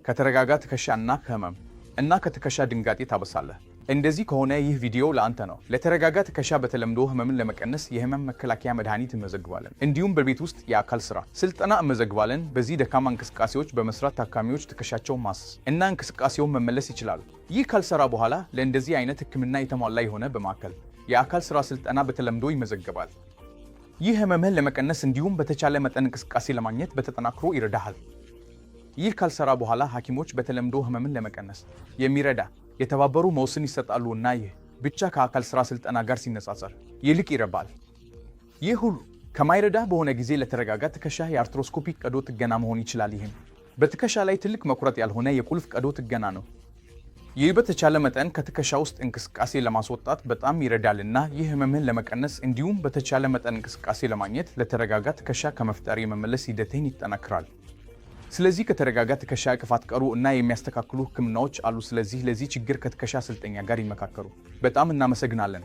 ከተረጋጋ ትከሻና ከህመም እና ከትከሻ ድንጋጤ ታበሳለህ። እንደዚህ ከሆነ ይህ ቪዲዮ ለአንተ ነው። ለተረጋጋ ትከሻ በተለምዶ ህመምን ለመቀነስ የህመም መከላከያ መድኃኒት እንመዘግባለን። እንዲሁም በቤት ውስጥ የአካል ስራ ስልጠና እንመዘግባለን። በዚህ ደካማ እንቅስቃሴዎች በመስራት ታካሚዎች ትከሻቸውን ማሰስ እና እንቅስቃሴውን መመለስ ይችላሉ። ይህ ካልሰራ በኋላ ለእንደዚህ አይነት ህክምና የተሟላ የሆነ በማዕከል የአካል ስራ ስልጠና በተለምዶ ይመዘገባል። ይህ ህመምህን ለመቀነስ እንዲሁም በተቻለ መጠን እንቅስቃሴ ለማግኘት በተጠናክሮ ይረዳሃል። ይህ ካልሰራ በኋላ ሐኪሞች በተለምዶ ህመምን ለመቀነስ የሚረዳ የተባበሩ መውስን ይሰጣሉ እና ይህ ብቻ ከአካል ስራ ስልጠና ጋር ሲነጻጸር ይልቅ ይረባል። ይህ ሁሉ ከማይረዳ በሆነ ጊዜ ለተረጋጋ ትከሻ የአርትሮስኮፒክ ቀዶ ጥገና መሆን ይችላል። ይህም በትከሻ ላይ ትልቅ መቁረጥ ያልሆነ የቁልፍ ቀዶ ጥገና ነው። ይህ በተቻለ መጠን ከትከሻ ውስጥ እንቅስቃሴ ለማስወጣት በጣም ይረዳልና ይህ ህመምህን ለመቀነስ እንዲሁም በተቻለ መጠን እንቅስቃሴ ለማግኘት ለተረጋጋ ትከሻ ከመፍጠር የመመለስ ሂደትን ይጠናክራል። ስለዚህ ከተረጋጋ ትከሻ እቅፋት ቀሩ እና የሚያስተካክሉ ህክምናዎች አሉ። ስለዚህ ለዚህ ችግር ከትከሻ አሰልጣኝ ጋር ይመካከሩ። በጣም እናመሰግናለን።